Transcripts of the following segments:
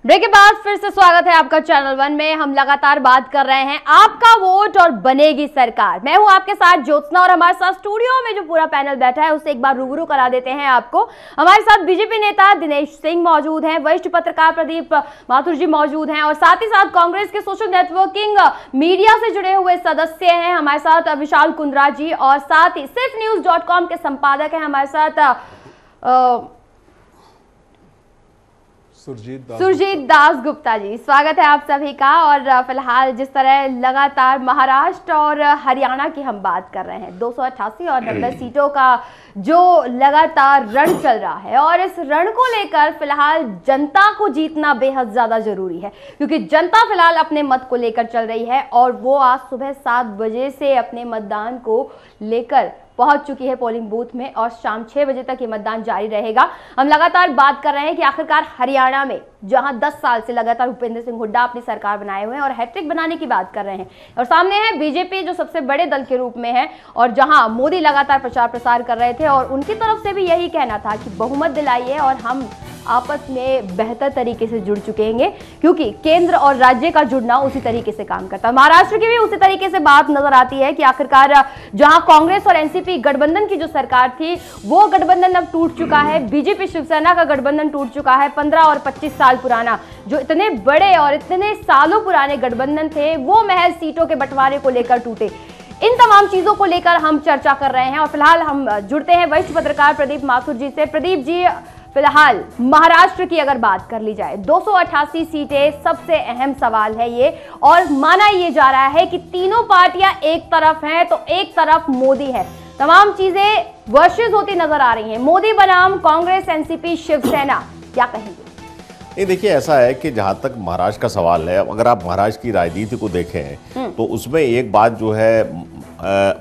Break के बाद फिर से स्वागत है आपका चैनल वन में। हम लगातार बात कर रहे हैं आपका वोट और बनेगी सरकार। मैं हूं आपके साथ ज्योत्सना और हमारे साथ स्टूडियो में जो पूरा पैनल बैठा है उसे एक बार रूबरू करा देते हैं आपको। हमारे साथ बीजेपी नेता दिनेश सिंह मौजूद हैं, वरिष्ठ पत्रकार प्रदीप माथुर जी मौजूद हैं और साथ ही साथ कांग्रेस के सोशल नेटवर्किंग मीडिया से जुड़े हुए सदस्य हैं हमारे साथ विशाल कुंद्रा जी, और साथ ही SIRFnews.com के संपादक हैं हमारे साथ सुरजीत दास गुप्ता जी। स्वागत है आप सभी का। और फिलहाल जिस तरह लगातार महाराष्ट्र और हरियाणा की हम बात कर रहे हैं, 288 और 90 सीटों का जो लगातार रण चल रहा है, और इस रण को लेकर फिलहाल जनता को जीतना बेहद ज्यादा जरूरी है, क्योंकि जनता फिलहाल अपने मत को लेकर चल रही है और वो आज सुबह 7 बजे से अपने मतदान को लेकर पहुंच चुकी है पोलिंग बूथ में और शाम 6 बजे तक ये मतदान जारी रहेगा। हम लगातार बात कर रहे हैं कि आखिरकार हरियाणा में जहां 10 साल से लगातार भूपेंद्र सिंह हुड्डा अपनी सरकार बनाए हुए हैं और हैट्रिक बनाने की बात कर रहे हैं, और सामने है बीजेपी जो सबसे बड़े दल के रूप में है, और जहां मोदी लगातार प्रचार प्रसार कर रहे थे और उनकी तरफ से भी यही कहना था कि बहुमत दिलाइए और हम आपस में बेहतर तरीके से जुड़ चुके हैं, क्योंकि केंद्र और राज्य का जुड़ना उसी तरीके से काम करता है। महाराष्ट्र की भी उसी तरीके से बात नजर आती है कि आखिरकार जहां कांग्रेस और एनसीपी गठबंधन की जो सरकार थी वो गठबंधन अब टूट चुका है। बीजेपी शिवसेना का गठबंधन टूट चुका है। 15 और 25 साल पुराना जो इतने बड़े और इतने सालों पुराने गठबंधन थे वो महज सीटों के बंटवारे को लेकर टूटे। इन तमाम चीजों को लेकर हम चर्चा कर रहे हैं और फिलहाल हम जुड़ते हैं वरिष्ठ पत्रकार प्रदीप माथुर जी से। प्रदीप जी, फिलहाल महाराष्ट्र की अगर बात कर ली जाए, 288 सीटें सबसे अहम सवाल है ये, और माना ये जा रहा है कि तीनों पार्टियां एक तरफ हैं तो एक तरफ मोदी है। तमाम चीजें वर्सेस होती नजर आ रही हैं, मोदी बनाम कांग्रेस, एनसीपी, शिवसेना, क्या कहेंगे? ये देखिए, ऐसा है कि जहाँ तक महाराष्ट्र का सवाल है, अगर आप महाराष्ट्र की राजनीति को देखें तो उसमें एक बात जो है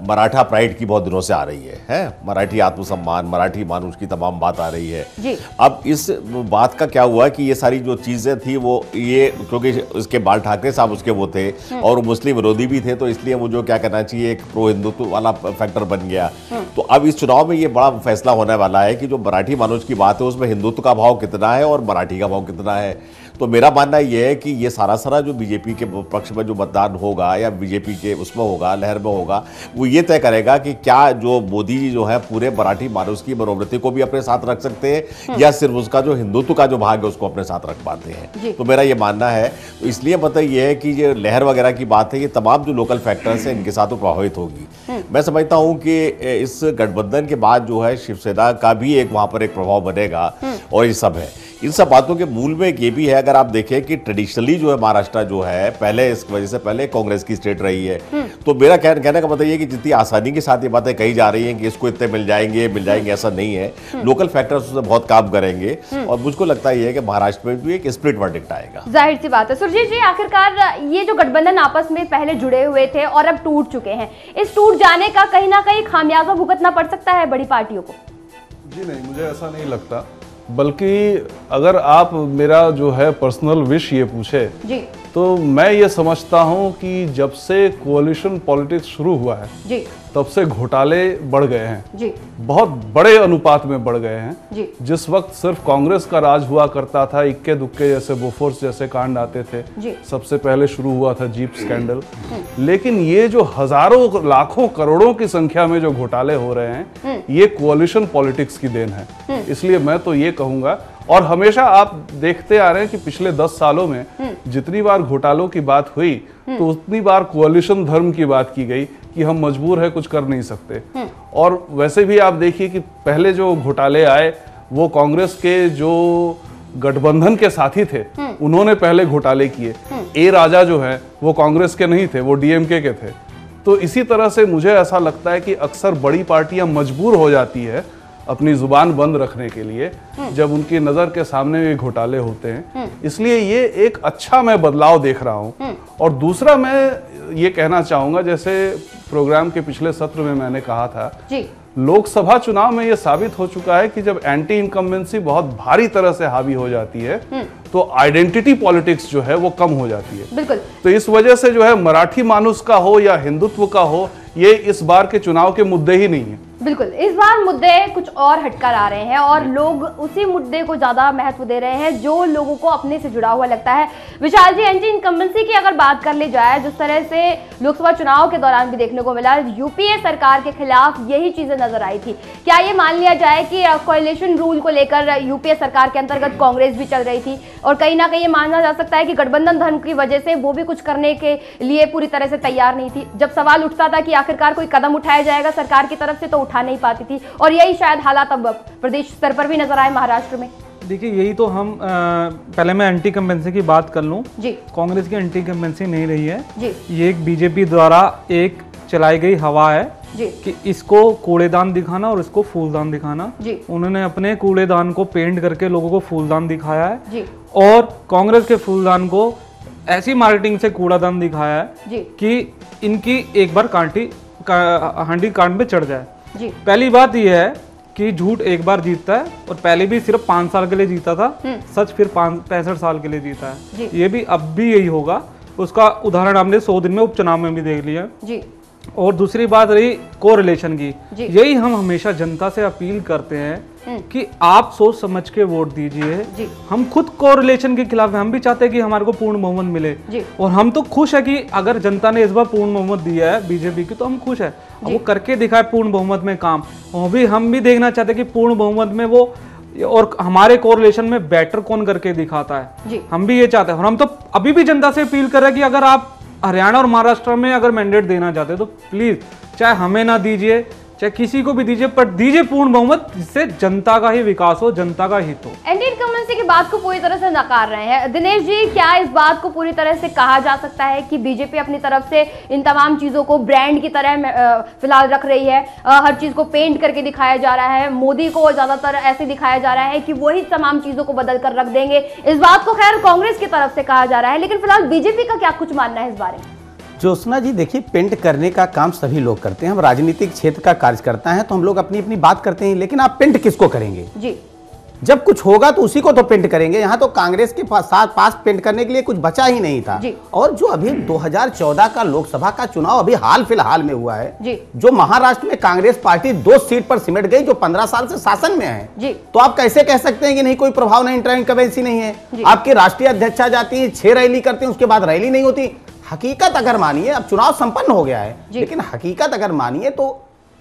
मराठा प्राइड की बहुत दिनों से आ रही है, मराठी आत्मसम्मान, मराठी मानुष की तमाम बात आ रही है जी। अब इस बात का क्या हुआ कि ये सारी जो चीज़ें थी वो ये, क्योंकि इसके बाल ठाकरे साहब उसके वो थे और मुस्लिम विरोधी भी थे, तो इसलिए वो जो क्या कहना चाहिए एक प्रो हिंदुत्व वाला फैक्टर बन गया। तो अब इस चुनाव में ये बड़ा फैसला होने वाला है कि जो मराठी मानुष की बात है उसमें हिंदुत्व का भाव कितना है और मराठी का भाव कितना है। तो मेरा मानना यह है कि ये सारा जो बीजेपी के पक्ष में जो मतदान होगा या बीजेपी के उसमें होगा, लहर में होगा, वो ये तय करेगा कि क्या जो मोदी जी जो है पूरे मराठी मानुष की मनोवृत्ति को भी अपने साथ रख सकते हैं या सिर्फ उसका जो हिंदुत्व का जो भाग है उसको अपने साथ रख पाते हैं। तो मेरा ये मानना है, तो इसलिए मतलब ये है कि ये लहर वगैरह की बात है, ये तमाम जो लोकल फैक्टर्स हैं इनके साथ तो प्रभावित होगी। मैं समझता हूँ कि इस गठबंधन के बाद जो है शिवसेना का भी एक वहाँ पर एक प्रभाव बनेगा, और ये सब है। इन सब बातों के मूल में ये भी है, अगर आप देखें कि ट्रेडिशनली जो है महाराष्ट्र जो है पहले इस वजह से पहले कांग्रेस की स्टेट रही है, तो मेरा कहने का मतलब ये कि जितनी आसानी के साथ ये बातें कही जा रही हैं कि इसको इतने मिल जाएंगे, ऐसा नहीं है। लोकल फैक्टर्स उससे बहुत काम करेंगे और मुझको लगता है कि महाराष्ट्र में भी एक स्प्लिट वर्डिक्ट आएगा। जाहिर सी बात है। सुरजीत जी, आखिरकार ये जो गठबंधन आपस में पहले जुड़े हुए थे और अब टूट चुके हैं, इस टूट जाने का कहीं ना कहीं खामियाजा भुगतना पड़ सकता है बड़ी पार्टियों को? जी नहीं, मुझे ऐसा नहीं लगता। बल्कि अगर आप मेरा जो है पर्सनल विश ये पूछे जी, तो मैं ये समझता हूँ कि जब से कोalition पॉलिटिक्स शुरू हुआ है जी, तब से घोटाले बढ़ गए हैं जी, बहुत बड़े अनुपात में बढ़ गए हैं जी। जिस वक्त सिर्फ कांग्रेस का राज हुआ करता था, इक्के दुक्के जैसे बोफोर्स जैसे कांड आते थे जी। सबसे पहले शुरू हुआ था जीप स्कैंडल, लेकिन ये जो हजारों लाखों करोड़ों की संख्या में जो घोटाले हो रहे हैं ये कोalition पॉलिटिक्स की देन है। इसलिए मैं तो ये कहूंगा, और हमेशा आप देखते आ रहे हैं कि पिछले 10 सालों में जितनी बार घोटालों की बात हुई तो उतनी बार कोalition धर्म की बात की गई कि हम मजबूर है, कुछ कर नहीं सकते। और वैसे भी आप देखिए कि पहले जो घोटाले आए वो कांग्रेस के जो गठबंधन के साथी थे उन्होंने पहले घोटाले किए। ए राजा जो है वो कांग्रेस के नहीं थे, वो डीएमके के थे। तो इसी तरह से मुझे ऐसा लगता है कि अक्सर बड़ी पार्टियां मजबूर हो जाती है अपनी जुबान बंद रखने के लिए जब उनकी नजर के सामने ये घोटाले होते हैं। इसलिए ये एक अच्छा मैं बदलाव देख रहा हूं। और दूसरा मैं ये कहना चाहूंगा, जैसे प्रोग्राम के पिछले सत्र में मैंने कहा था जी, लोकसभा चुनाव में ये साबित हो चुका है कि जब एंटी इनकम्बेंसी बहुत भारी तरह से हावी हो जाती है तो आइडेंटिटी पॉलिटिक्स जो है वो कम हो जाती है। बिल्कुल। तो इस वजह से जो है मराठी मानुष का हो या हिंदुत्व का हो, ये इस बार के चुनाव के मुद्दे ही नहीं है। बिल्कुल, इस बार मुद्दे कुछ और हटकर आ रहे हैं और लोग उसी मुद्दे को ज्यादा महत्व दे रहे हैं जो लोगों को अपने से जुड़ा हुआ लगता है। विशाल जी, एंटी इनकम्बेंसी की अगर बात कर ली जाए, जिस तरह से लोकसभा चुनाव के दौरान भी देखने को मिला, यूपीए सरकार के खिलाफ यही चीजें नजर आई थी। क्या ये मान लिया जाए कि कोएलिशन रूल को लेकर यूपीए सरकार के अंतर्गत कांग्रेस भी चल रही थी और कहीं ना कहीं ये माना जा सकता है कि गठबंधन धर्म की वजह से वो भी कुछ करने के लिए पूरी तरह से तैयार नहीं थी? जब सवाल उठता था कि आखिरकार कोई कदम उठाया जाएगा सरकार की तरफ से, तो उठा नहीं पाती थी और यही शायद हालात अब प्रदेश स्तर पर भी नजर आए महाराष्ट्र में। देखिए, यही तो हम पहले मैं एंटी इनकम्बेंसी की बात कर लूं जी। कांग्रेस की एंटी इनकम्बेंसी नहीं रही है जी। ये एक बीजेपी द्वारा एक चलाई गई हवा है जी। कि इसको कूड़ेदान दिखाना और इसको फूलदान दिखाना जी। उन्होंने अपने कूड़ेदान को पेंट करके लोगों को फूलदान दिखाया है जी। और कांग्रेस के फूलदान को ऐसी मार्केटिंग से कूड़ादान दिखाया है जी। कि इनकी एक बार हांडी कांड पे चढ़ जाए जी। पहली बात यह है कि झूठ एक बार जीतता है और पहले भी सिर्फ 5 साल के लिए जीता था, सच फिर 65 साल के लिए जीता है। ये भी अब भी यही होगा। उसका उदाहरण हमने 100 दिन में उपचुनाव में भी देख लिया जी। और दूसरी बात रही कोरिलेशन की, यही हम हमेशा जनता से अपील करते हैं कि आप सोच समझ के वोट दीजिए। हम खुद कोरिलेशन के खिलाफ हैं, हम भी चाहते हैं कि हमारे को पूर्ण बहुमत मिले और हम तो खुश है कि अगर जनता ने इस बार पूर्ण बहुमत दिया है बीजेपी की, तो हम खुश है। वो करके दिखाए पूर्ण बहुमत में काम, वो भी हम भी देखना चाहते हैं कि पूर्ण बहुमत में वो और हमारे कोरिलेशन में बेटर कौन करके दिखाता है, हम भी ये चाहते हैं। और हम तो अभी भी जनता से अपील कर रहे हैं कि अगर आप हरियाणा और महाराष्ट्र में अगर मैंडेट देना चाहते हैं तो प्लीज चाहे हमें ना दीजिए चाहे किसी को भी दीजिए, पर दीजिए पूर्ण बहुमत, जिससे जनता का ही विकास हो, जनता का हित हो। एंटी इनकम्बेंसी की बात को पूरी तरह से नकार रहे हैं दिनेश जी। क्या इस बात को पूरी तरह से कहा जा सकता है कि बीजेपी अपनी तरफ से इन तमाम चीजों को ब्रांड की तरह फिलहाल रख रही है? हर चीज को पेंट करके दिखाया जा रहा है, मोदी को ज्यादातर ऐसे दिखाया जा रहा है कि वही तमाम चीजों को बदल कर रख देंगे। इस बात को खैर कांग्रेस की तरफ से कहा जा रहा है, लेकिन फिलहाल बीजेपी का क्या कुछ मानना है इस बारे में? ज्योत्सना जी, देखिए, पेंट करने का काम सभी लोग करते हैं। हम राजनीतिक क्षेत्र का कार्यकर्ता हैं तो हम लोग अपनी अपनी बात करते हैं, लेकिन आप पेंट किसको करेंगे जी? जब कुछ होगा तो उसी को तो पेंट करेंगे। यहाँ तो कांग्रेस के पास पेंट करने के लिए कुछ बचा ही नहीं था जी। और जो अभी 2014 का लोकसभा का चुनाव अभी हाल फिलहाल में हुआ है जी। जो महाराष्ट्र में कांग्रेस पार्टी 2 सीट पर सिमट गई, जो 15 साल से शासन में है जी। तो आप कैसे कह सकते हैं कि नहीं कोई प्रभाव नहीं, इनकम्बेंसी नहीं है? आपके राष्ट्रीय अध्यक्षा जाती है, 6 रैली करते हैं, उसके बाद रैली नहीं होती। हकीकत अगर मानिए, अब चुनाव संपन्न हो गया है, लेकिन हकीकत अगर मानिए तो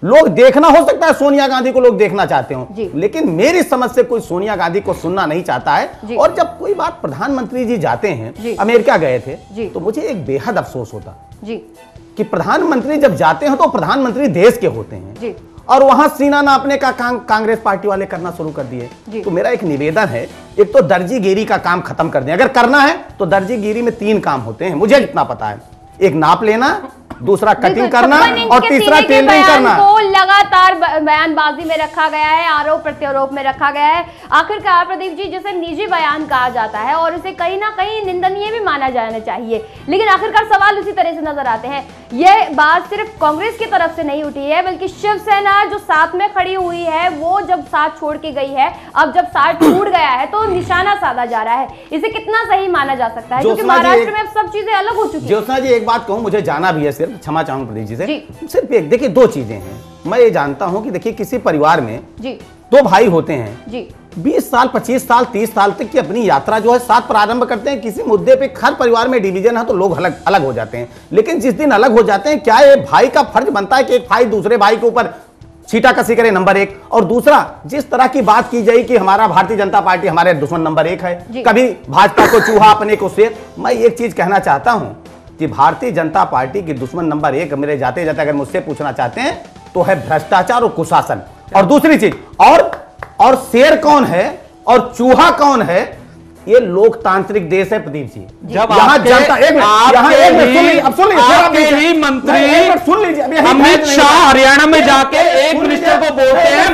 लोग देखना, हो सकता है सोनिया गांधी को लोग देखना चाहते हो, लेकिन मेरी समझ से कोई सोनिया गांधी को सुनना नहीं चाहता है। और जब कोई बात प्रधानमंत्री जी जाते हैं, अमेरिका गए थे, तो मुझे एक बेहद अफसोस होता कि प्रधानमंत्री जब जाते हैं तो प्रधानमंत्री देश के होते हैं और वहां सीना नापने का काम कांग्रेस पार्टी वाले करना शुरू कर दिए। तो मेरा एक निवेदन है, एक तो दर्जीगिरी का काम खत्म कर दें। अगर करना है तो दर्जीगिरी में 3 काम होते हैं, मुझे जितना पता है। एक नाप लेना, दूसरा कटिंग करना और तीसरा टेलरिंग करना। को लगातार बयानबाजी में रखा गया है, आरोप प्रत्यारोप में रखा गया है। आखिरकार प्रदीप जी, जिसे निजी बयान कहा जाता है और इसे कहीं ना कहीं निंदनीय भी माना जाना चाहिए, लेकिन आखिरकार सवाल उसी तरह से नजर आते हैं। यह बात सिर्फ कांग्रेस की तरफ से नहीं उठी है, बल्कि शिवसेना जो साथ में खड़ी हुई है, वो जब साथ छोड़ के गई है, अब जब साथ टूट गया है तो निशाना साधा जा रहा है। इसे कितना सही माना जा सकता है, क्योंकि महाराष्ट्र में अब सब चीजें अलग हो चुकी है। ज्योत्सना जी, एक बात कहूं, मुझे जाना भी है, सिर्फ क्षमा चाहूंगा प्रदीप जी से। सिर्फ एक, देखिए, 2 चीजें हैं। मैं ये जानता हूं कि देखिए किसी परिवार में 2 भाई होते हैं जी। 20 साल 25 साल 30 साल तक की अपनी यात्रा जो है साथ प्रारंभ करते हैं। किसी मुद्दे पे हर परिवार में डिवीजन है तो लोग अलग अलग हो जाते हैं, लेकिन जिस दिन अलग हो जाते हैं, क्या ये भाई का फर्ज बनता है कि एक भाई दूसरे भाई के ऊपर छीटाकशी करे? नंबर 1। और दूसरा, जिस तरह की बात की जाए कि हमारा भारतीय जनता पार्टी हमारे दुश्मन नंबर 1 है, कभी भाजपा को चूहा अपने को शेर। मैं एक चीज कहना चाहता हूं कि भारतीय जनता पार्टी की दुश्मन नंबर 1 मेरे जाते जाते अगर मुझसे पूछना चाहते हैं तो है भ्रष्टाचार और कुशासन। और दूसरी चीज, और शेर कौन है और चूहा कौन है? ये लोकतांत्रिक देश है प्रदीप जी। जब यहाँ जनता सुन लीजिए, अमित शाह हरियाणा में जाके एक मिनिस्टर को बोलते हैं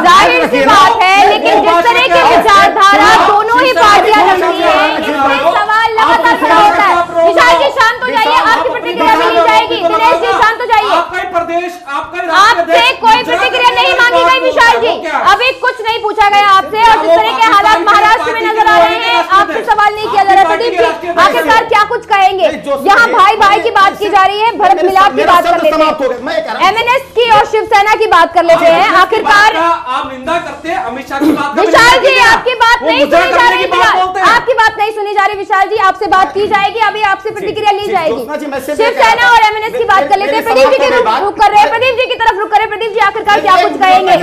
जाहिर सी बात है, लेकिन जिस तरह की विचारधारा दोनों ही पार्टियां रखती हैं, इसमें सवाल लगातार खड़ा होता है। विशाल जी शांत हो जाइए, आपकी प्रतिक्रिया भी ली जाएगी। दिनेश जी शांत हो जाइए, आपसे कोई प्रतिक्रिया नहीं मांगी गई। विशाल जी, अभी कुछ नहीं पूछा गया आपसे, और जिस तरह के हालात महाराष्ट्र में नजर आ रहे हैं, आपसे सवाल नहीं किया जा रहा। प्रदीप जी, आखिरकार क्या कुछ कहे कहेंगे? यहाँ भाई भाई की बात की जा रही है, भरत मिलाप की बात कर लेते हैं, एमएनएस की और शिवसेना की बात कर लेते हैं। आखिरकार आप निंदा करते हैं अमित शाह की बात। विशाल जी आपकी बात नहीं सुनी जा रही, आपकी बात नहीं सुनी जा रही विशाल जी, आपसे बात की जाएगी, अभी आपसे प्रतिक्रिया ली जाएगी। शिवसेना और एमएनएस की बात कर लेते हैं। प्रदीप जी की तरफ रुख कर रहे हैं, प्रदीप जी की तरफ रुख कर रहे हैं। प्रदीप जी आखिरकार क्या कुछ कहेंगे?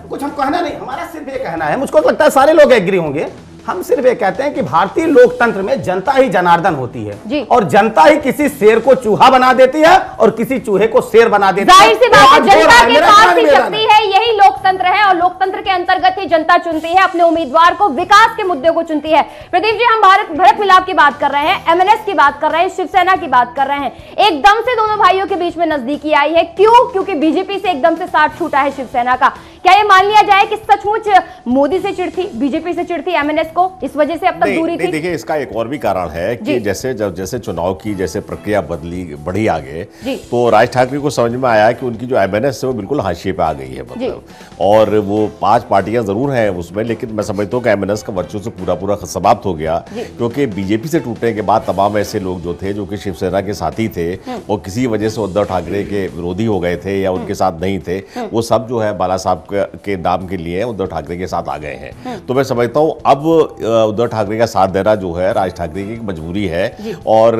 कुछ हम कहना नहीं, हमारा सिर्फ ये कहना है, मुझको लगता है सारे लोग एग्री होंगे, हम सिर्फ ये कहते हैं कि भारतीय लोकतंत्र में जनता ही जनार्दन होती है और जनता ही किसी शेर को चूहा बना देती है और किसी चूहे को शेर बना देती है। जाहिर सी बात है, जनता के पास ही शक्ति है, यही लोकतंत्र है और लोकतंत्र के अंतर्गत ही जनता चुनती है अपने उम्मीदवार को, विकास के मुद्दे को चुनती है। प्रदीप जी, हम भरत मिलाप की बात कर रहे हैं, एमएनएस की बात कर रहे हैं, शिवसेना की बात कर रहे हैं, एकदम से दोनों भाइयों के बीच में नजदीकी आई है। क्यों? क्योंकि बीजेपी से एकदम से साथ छूटा है शिवसेना का। क्या ये मान लिया जाए कि सचमुच मोदी से चिढ़ती, बीजेपी से चिढ़ती एमएनएस को, इस वजह से अब तक दूरी थी? देखिए, इसका एक और भी कारण है कि जैसे चुनाव की जैसे प्रक्रिया बढ़ी आगे, तो राज ठाकरे को समझ में आया कि उनकी जो एमएनएस है वो बिल्कुल हाशिए पे आ गई है, मतलब, और वो 5 पार्टियां जरूर हैं उसमें, लेकिन मैं समझता हूँ कि एमएनएस का वर्चस्व पूरा समाप्त हो गया, क्योंकि बीजेपी से टूटने के बाद तमाम ऐसे लोग जो थे, जो कि शिवसेना के साथी थे और किसी वजह से उद्धव ठाकरे के विरोधी हो गए थे या उनके साथ नहीं थे, वो सब जो है बाला साहब के नाम के लिए उद्धव ठाकरे के साथ आ गए हैं। तो मैं समझता हूँ अब उद्धव ठाकरे का साथ देना जो है राज ठाकरे की मजबूरी है, और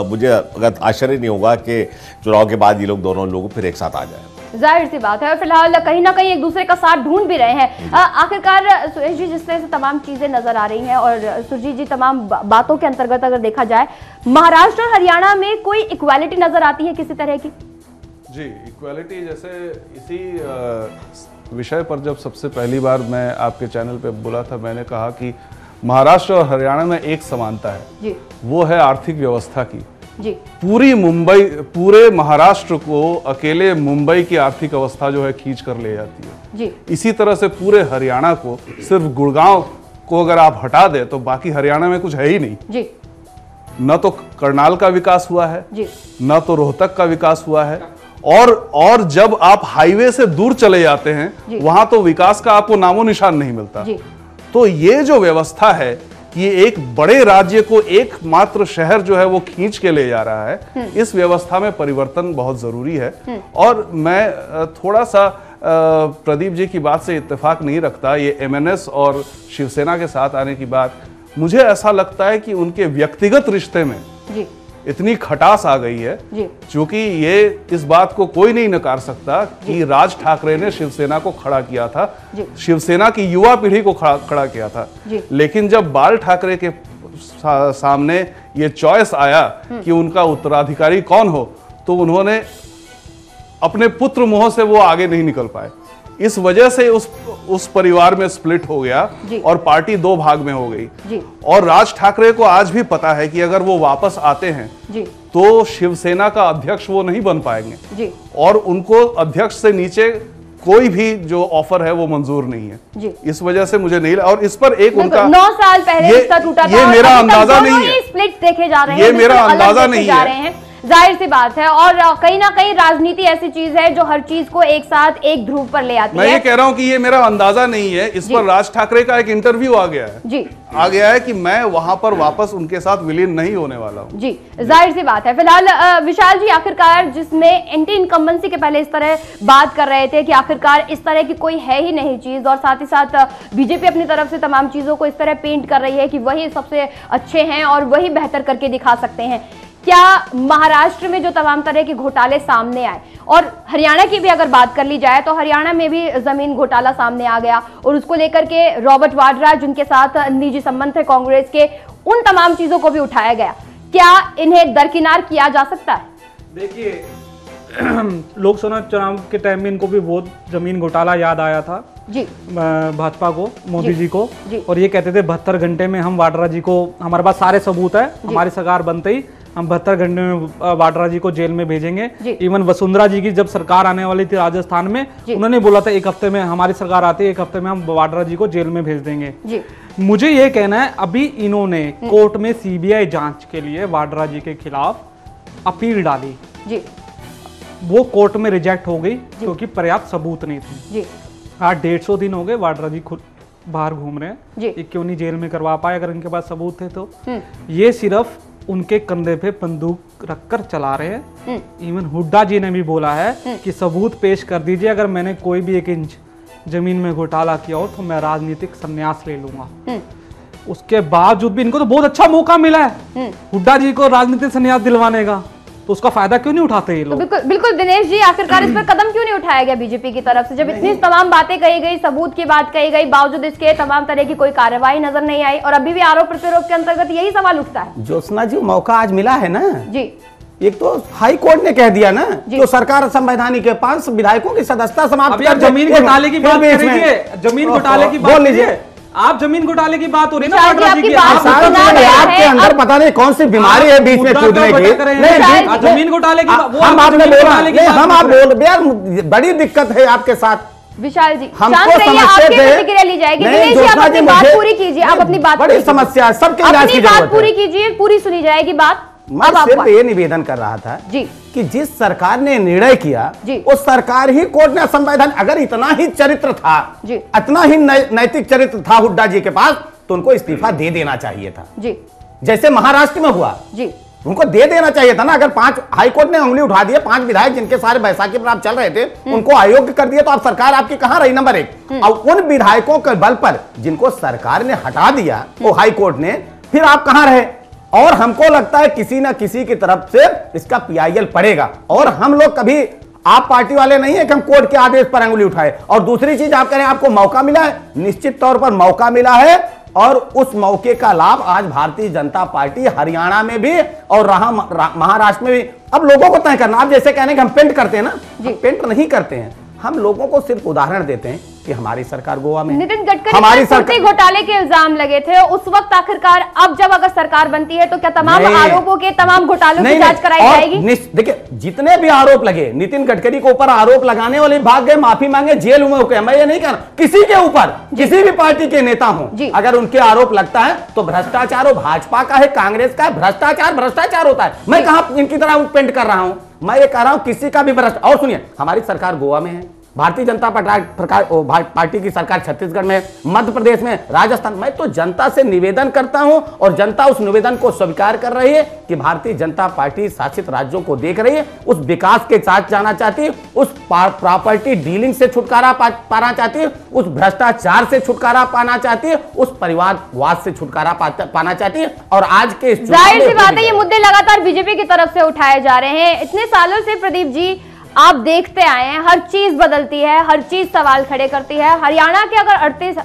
मुझे अगर आश्चर्य नहीं होगा कि चुनाव के बाद ये लोग दोनों लोग फिर एक साथ आ जाए। जाहिर सी बात है, और फिलहाल कहीं ना कहीं एक दूसरे का साथ ढूंढ भी रहे हैं। आखिरकार सुरेश जी, जिस तरह से तमाम चीजें नजर आ रही हैं और सुरजीत जी, तमाम बातों के अंतर्गत अगर देखा जाए, महाराष्ट्र और हरियाणा में कोई इक्वालिटी नजर आती है किसी तरह की? जी, इक्वालिटी जैसे इसी विषय पर जब सबसे पहली बार मैं आपके चैनल पे बोला था, मैंने कहा कि महाराष्ट्र और हरियाणा में एक समानता है जी, वो है आर्थिक व्यवस्था की जी। पूरे महाराष्ट्र को अकेले मुंबई की आर्थिक अवस्था जो है खींच कर ले जाती है जी। इसी तरह से पूरे हरियाणा को, सिर्फ गुड़गांव को अगर आप हटा दे तो बाकी हरियाणा में कुछ है ही नहीं जी। न तो करनाल का विकास हुआ है जी, न तो रोहतक का विकास हुआ है, और जब आप हाईवे से दूर चले जाते हैं वहां तो विकास का आपको नामो निशान नहीं मिलता। तो ये जो व्यवस्था है, ये एक बड़े राज्य को एकमात्र शहर जो है वो खींच के ले जा रहा है, इस व्यवस्था में परिवर्तन बहुत जरूरी है। और मैं थोड़ा सा प्रदीप जी की बात से इत्तेफाक नहीं रखता, ये एमएनएस और शिवसेना के साथ आने की बात, मुझे ऐसा लगता है कि उनके व्यक्तिगत रिश्ते में इतनी खटास आ गई है, क्योंकि ये इस बात को कोई नहीं नकार सकता कि राज ठाकरे ने शिवसेना को खड़ा किया था, शिवसेना की युवा पीढ़ी को खड़ा किया था, लेकिन जब बाल ठाकरे के सामने ये चॉइस आया कि उनका उत्तराधिकारी कौन हो, तो उन्होंने अपने पुत्र मोह से वो आगे नहीं निकल पाए। इस वजह से उस परिवार में स्प्लिट हो गया और पार्टी 2 भाग में हो गई। और राज ठाकरे को आज भी पता है कि अगर वो वापस आते हैं तो शिवसेना का अध्यक्ष वो नहीं बन पाएंगे, और उनको अध्यक्ष से नीचे कोई भी जो ऑफर है वो मंजूर नहीं है। इस वजह से मुझे नहीं, और इस पर एक उनका 9 साल पहले रिश्ता टूटा था, ये मेरा अंदाजा नहीं है, स्प्लिट देखे जा रहे हैं, ये मेरा अंदाजा नहीं है, जाहिर सी बात है। और कहीं ना कहीं राजनीति ऐसी चीज है जो हर चीज को एक साथ एक ध्रुव पर ले आती है। मैं ये कह रहा हूं कि ये मेरा अंदाजा नहीं है, इस पर राज ठाकरे का एक इंटरव्यू आ गया है जी, आ गया है कि मैं वहां पर वापस उनके साथ विलीन नहीं होने वाला हूं जी। जाहिर सी बात है। फिलहाल विशाल जी, आखिरकार जिसमें एंटी इनकम्बेंसी के पहले इस तरह बात कर रहे थे कि आखिरकार इस तरह की कोई है ही नहीं चीज, और साथ ही साथ बीजेपी अपनी तरफ से तमाम चीजों को इस तरह पेंट कर रही है कि वही सबसे अच्छे हैं और वही बेहतर करके दिखा सकते हैं। क्या महाराष्ट्र में जो तमाम तरह के घोटाले सामने आए, और हरियाणा की भी अगर बात कर ली जाए तो हरियाणा में भी जमीन घोटाला सामने आ गया, और उसको लेकर के रॉबर्ट वाड्रा जिनके साथ निजी संबंध थे कांग्रेस के, उन तमाम चीजों को भी उठाया गया, क्या इन्हें दरकिनार किया जा सकता है? देखिए, लोकसभा चुनाव के टाइम में इनको भी बहुत जमीन घोटाला याद आया था जी, भाजपा को, मोदी जी को, और ये कहते थे 72 घंटे में हम वाड्रा जी को, हमारे पास सारे सबूत है, हमारी सरकार बनते ही हम 72 घंटे में वाड्रा जी को जेल में भेजेंगे। इवन वसुंधरा जी की जब सरकार आने वाली थी राजस्थान में, उन्होंने बोला था 1 हफ्ते में हमारी सरकार आती है, 1 हफ्ते में हम वाड्रा जी को जेल में भेज देंगे। मुझे ये कहना है, अभी इन्होंने कोर्ट में सीबीआई जांच के लिए वाड्रा जी के खिलाफ अपील डाली जी, वो कोर्ट में रिजेक्ट हो गई क्योंकि पर्याप्त सबूत नहीं थे। आज 150 दिन हो गए वाड्रा जी खुद बाहर घूम रहे हैं, ये क्यों नहीं जेल में करवा पाए अगर इनके पास सबूत थे तो। ये सिर्फ उनके कंधे पे बंदूक रखकर चला रहे हैं। इवन हुड्डा जी ने भी बोला है कि सबूत पेश कर दीजिए, अगर मैंने कोई भी 1 इंच जमीन में घोटाला किया हो तो मैं राजनीतिक संन्यास ले लूंगा। उसके बावजूद भी इनको तो बहुत अच्छा मौका मिला है हुड्डा जी को राजनीतिक संन्यास दिलवाने का, तो उसका फायदा क्यों नहीं उठाते ये लोग? तो बिल्कुल दिनेश जी, आखिरकार इस पर कदम क्यों नहीं उठाया गया बीजेपी की तरफ से? जब इतनी तमाम बातें कही गई, सबूत की बात कही गई, बावजूद इसके तमाम तरह की कोई कार्रवाई नजर नहीं आई और अभी भी आरोप प्रत्यारोप के अंतर्गत यही सवाल उठता है। ज्योत्सना जी, मौका आज मिला है ना जी। एक तो हाई कोर्ट ने कह दिया ना जो सरकार संवैधानिक है, 5 विधायकों की सदस्यता समाप्त कर। जमीन घोटाले की बात कर रही है, जमीन घोटाले की बात लीजिए आप, जमीन घोटाले की बात हो रही है ना आपके अंदर पता नहीं कौन सी बीमारी है बीच में कूदने की। जमीन घोटाले की हम आपने बोला, हम आप बोल यार, बड़ी दिक्कत है आपके साथ विशाल जी। हमको समझते थे, प्रतिक्रिया ली जाएगी। दिनेश जी, आप अपनी बात पूरी कीजिए, आप अपनी बात बड़ी समस्या है, सबके इलाज की बात पूरी कीजिए, पूरी सुनी जाएगी बात। मैं सिर्फ ये निवेदन कर रहा था जी कि जिस सरकार ने निर्णय किया उस सरकार ही कोर्ट ने संवैधान, अगर इतना ही चरित्र था, इतना ही नैतिक चरित्र था हुड्डा जी के पास, तो उनको इस्तीफा दे देना चाहिए था जी, जैसे महाराष्ट्र में हुआ जी, उनको दे देना चाहिए था ना। अगर 5 हाईकोर्ट ने उंगली उठा दिए, 5 विधायक जिनके सारे बैसाखी पर आप चल रहे थे उनको अयोग्य कर दिया, तो आप सरकार आपकी कहां रही? नंबर 1। और उन विधायकों के बल पर जिनको सरकार ने हटा दिया वो हाईकोर्ट ने, फिर आप कहां रहे? और हमको लगता है किसी ना किसी की तरफ से इसका पीआईएल पड़ेगा, और हम लोग कभी आप पार्टी वाले नहीं है कि हम कोर्ट के आदेश पर अंगुली उठाए। और दूसरी चीज आप कह रहे हैं आपको मौका मिला है, निश्चित तौर पर मौका मिला है, और उस मौके का लाभ आज भारतीय जनता पार्टी हरियाणा में भी और महाराष्ट्र में भी अब लोगों को तय करना। आप जैसे कहने कि हम पेंट करते हैं ना, पेंट नहीं करते हैं, हम लोगों को सिर्फ उदाहरण देते हैं कि हमारी सरकार गोवा में, नितिन गडकरी हमारी सरकार घोटाले के इल्जाम लगे थे उस वक्त, आखिरकार अब जब अगर सरकार बनती है तो क्या तमाम आरोपों के, तमाम घोटालों की जांच कराई जाएगी? देखिए, जितने भी आरोप लगे, नितिन गडकरी के ऊपर आरोप लगाने वाले भाग गए, माफी मांगे, जेल में हो। मैं ये नहीं कह रहा किसी के ऊपर, किसी भी पार्टी के नेता हो, अगर उनके आरोप लगता है तो भ्रष्टाचार हो, भाजपा का है, कांग्रेस का है, भ्रष्टाचार होता है। मैं कहां इनकी तरह पेंट कर रहा हूं? मैं ये कह रहा हूं किसी का भी भ्रष्टाचार। और सुनिए, हमारी सरकार गोवा में है, भारतीय जनता पार्टी की सरकार छत्तीसगढ़ में, मध्य प्रदेश में, राजस्थान। मैं तो जनता से निवेदन करता हूं और जनता उस निवेदन को स्वीकार कर रही है कि भारतीय जनता पार्टी शासित राज्यों को देख रही है, उस विकास के साथ जाना चाहती है, उस प्रॉपर्टी डीलिंग से छुटकारा पाना चाहती है, उस भ्रष्टाचार से छुटकारा पाना चाहती है, उस परिवारवाद से छुटकारा पाना चाहती है। और आज के जाहिर सी बात है ये मुद्दे लगातार बीजेपी की तरफ से उठाए जा रहे हैं। इतने सालों से प्रदीप जी आप देखते आए हैं, हर चीज बदलती है, हर चीज सवाल खड़े करती है। हरियाणा के अगर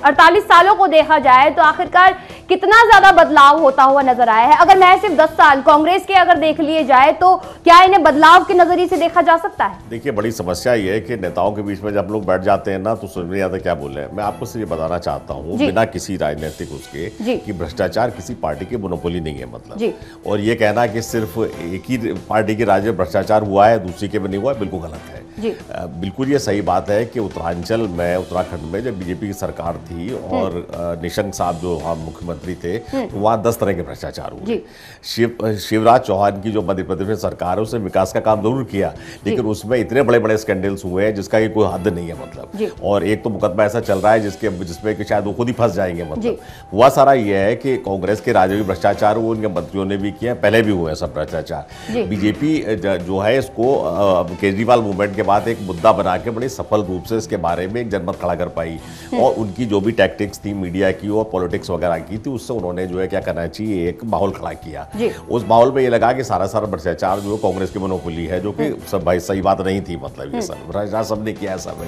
48 सालों को देखा जाए तो आखिरकार कितना ज्यादा बदलाव होता हुआ नजर आया है। अगर मैं सिर्फ 10 साल कांग्रेस के अगर देख लिए जाए तो क्या इन्हें बदलाव के नजरिए से देखा जा सकता है? देखिए, बड़ी समस्या ये है कि नेताओं के बीच में जब लोग बैठ जाते हैं ना तो समझ नहीं आता क्या बोल रहे हैं। मैं आपको सिर्फ बताना चाहता हूँ बिना किसी राजनीतिक उसके कि भ्रष्टाचार किसी पार्टी की मोनोपोली नहीं है, मतलब। और ये कहना कि सिर्फ एक ही पार्टी के राज्य में भ्रष्टाचार हुआ है, दूसरी के में नहीं हुआ है, बिल्कुल गलत है। बिल्कुल ये सही बात है कि उत्तरांचल में, उत्तराखंड में जब बीजेपी की सरकार थी और निशंक साहब जो वहाँ मुख्यमंत्री थे तो वहाँ 10 तरह के भ्रष्टाचार हुए। शिवराज चौहान की जो मध्य प्रदेश में सरकार है उसने विकास का काम जरूर किया, लेकिन उसमें इतने बड़े बड़े स्कैंडल्स हुए हैं जिसका कि कोई हद नहीं है, मतलब। और एक तो मुकदमा ऐसा चल रहा है जिसमें कि शायद वो खुद ही फंस जाएंगे, मतलब। हुआ सारा ये है कि कांग्रेस के राज्य में भ्रष्टाचार वो उनके मंत्रियों ने भी किया, पहले भी हुए सब भ्रष्टाचार। बीजेपी जो है इसको केजरीवाल मूवमेंट के बाद एक मुद्दा बना के बड़े सफल रूप से इसके बारे में एक जनमत खड़ा कर पाई, और उनकी जो भी टैक्टिक्स थी मीडिया की और पॉलिटिक्स वगैरह की थी, उससे उन्होंने जो है क्या करना चाहिए, एक माहौल खड़ा किया। उस माहौल में ये लगा कि सारा भ्रष्टाचार जो कांग्रेस की मोनोपोली है, जो कि सब भाई सही बात नहीं थी, मतलब ये सब भ्रष्टाचार सबने किया है, सब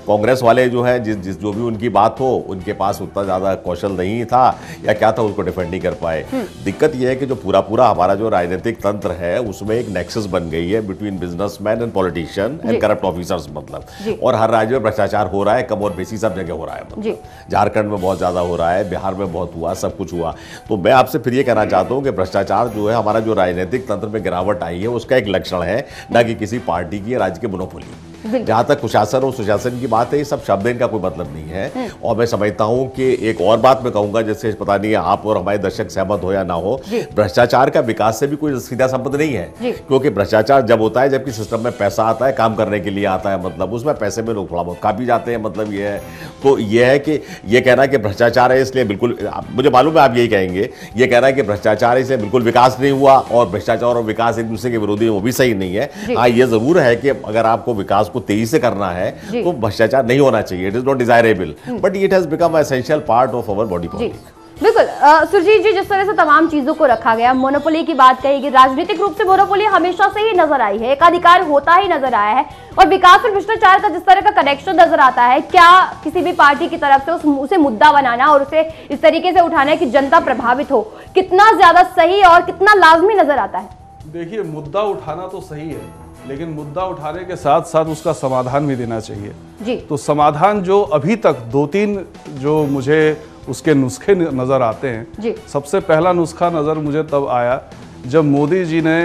कांग्रेस वाले जो है जिस जो भी उनकी बात हो, उनके पास उतना ज्यादा कौशल नहीं था या क्या था, उसको डिफेंड नहीं कर पाए। दिक्कत यह है कि जो पूरा हमारा जो राजनीतिक तंत्र है उसमें एक नेक्सस बन गई है between businessman and politician and corrupt officers, मतलब। और हर राज्य में भ्रष्टाचार हो रहा है, कम और बेसी सब जगह हो रहा है, मतलब। झारखंड में बहुत ज्यादा हो रहा है, बिहार में बहुत हुआ, सब कुछ हुआ। तो मैं आपसे फिर ये कहना चाहता हूं कि भ्रष्टाचार जो है, हमारा जो राजनीतिक तंत्र में गिरावट आई है, उसका एक लक्षण है, ना कि किसी पार्टी की राज्य की मोनोपोली। जहां तक कुशासन और सुशासन की बात है, ये सब शब्द इनका कोई मतलब नहीं है। और मैं समझता हूं कि एक और बात मैं कहूंगा, जैसे पता नहीं आप और हमारे दर्शक सहमत हो या ना हो, भ्रष्टाचार का विकास से भी कोई सीधा संबंध नहीं है, क्योंकि भ्रष्टाचार जब होता है जबकि सिस्टम में पैसा आता है, काम करने के लिए आता है, मतलब उसमें पैसे में लोग थोड़ा बहुत खा भी जाते हैं, मतलब ये है। तो ये है कि ये कहना कि भ्रष्टाचार है इसलिए बिल्कुल, मुझे मालूम है आप यही कहेंगे, ये कहना है कि भ्रष्टाचार इसलिए बिल्कुल विकास नहीं हुआ और भ्रष्टाचार और विकास एक दूसरे के विरोधी, वो भी सही नहीं है। हाँ, ये जरूर है कि अगर आपको विकास को तेजी से करना है तो भ्रष्टाचार नहीं होना चाहिए, it is not desirable, but it has become essential part of our body politics. बिल्कुल सुरजीत जी, जिस तरह से तमाम चीजों को रखा गया, मोनोपोली की बात कही गई, राजनीतिक रूप से मोनोपोली हमेशा से ही नजर आई है, एकाधिकार होता ही नजर आया है, और विकास और भ्रष्टाचार का जिस तरह का कनेक्शन नजर आता है, क्या किसी भी पार्टी की तरफ से उसे मुद्दा बनाना और उसे इस तरीके से उठाना है कि जनता प्रभावित हो, कितना ज्यादा सही और कितना लाजमी नजर आता है? देखिए, मुद्दा उठाना तो सही है, लेकिन मुद्दा उठाने के साथ साथ उसका समाधान भी देना चाहिए जी। तो समाधान जो अभी तक 2-3 जो मुझे उसके नुस्खे नजर आते हैं जी। सबसे पहला नुस्खा नजर मुझे तब आया जब मोदी जी ने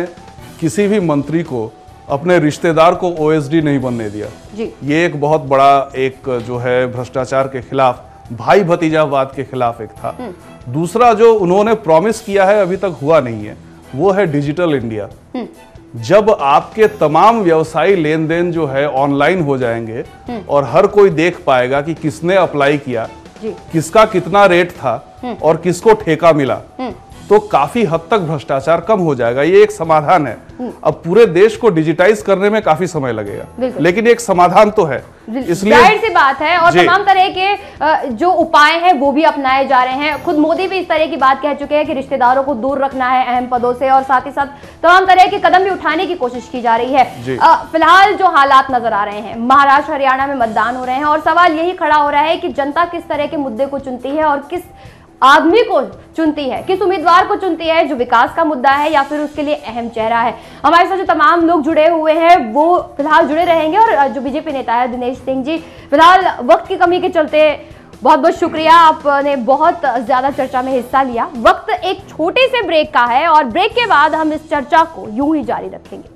किसी भी मंत्री को अपने रिश्तेदार को ओएसडी नहीं बनने दिया जी। ये एक बहुत बड़ा एक जो है भ्रष्टाचार के खिलाफ, भाई भतीजावाद के खिलाफ एक था। दूसरा जो उन्होंने प्रॉमिस किया है अभी तक हुआ नहीं है, वो है डिजिटल इंडिया। जब आपके तमाम व्यवसायी लेन देन जो है ऑनलाइन हो जाएंगे और हर कोई देख पाएगा कि किसने अप्लाई किया, किसका कितना रेट था और किसको ठेका मिला, तो काफी हद तक भ्रष्टाचार कम हो जाएगा। ये एक समाधान है। अब पूरे देश को डिजिटाइज करने में काफी समय लगेगा, लेकिन एक समाधान तो है, इसलिए जाहिर सी बात है। और तमाम तरह के जो उपाय हैं वो भी अपनाए जा रहे हैं। खुद मोदी भी इस तरह की बात कह चुके हैं कि रिश्तेदारों को दूर रखना है अहम पदों से, और साथ ही साथ तमाम तरह के कदम भी उठाने की कोशिश की जा रही है। फिलहाल जो हालात नजर आ रहे हैं, महाराष्ट्र हरियाणा में मतदान हो रहे हैं, और सवाल यही खड़ा हो रहा है कि जनता किस तरह के मुद्दे को चुनती है और किस आदमी को चुनती है, किस उम्मीदवार को चुनती है जो विकास का मुद्दा है या फिर उसके लिए अहम चेहरा है। हमारे साथ जो तमाम लोग जुड़े हुए हैं वो फिलहाल जुड़े रहेंगे, और जो बीजेपी नेता है दिनेश सिंह जी, फिलहाल वक्त की कमी के चलते बहुत बहुत शुक्रिया, आपने बहुत ज्यादा चर्चा में हिस्सा लिया। वक्त एक छोटे से ब्रेक का है और ब्रेक के बाद हम इस चर्चा को यूं ही जारी रखेंगे।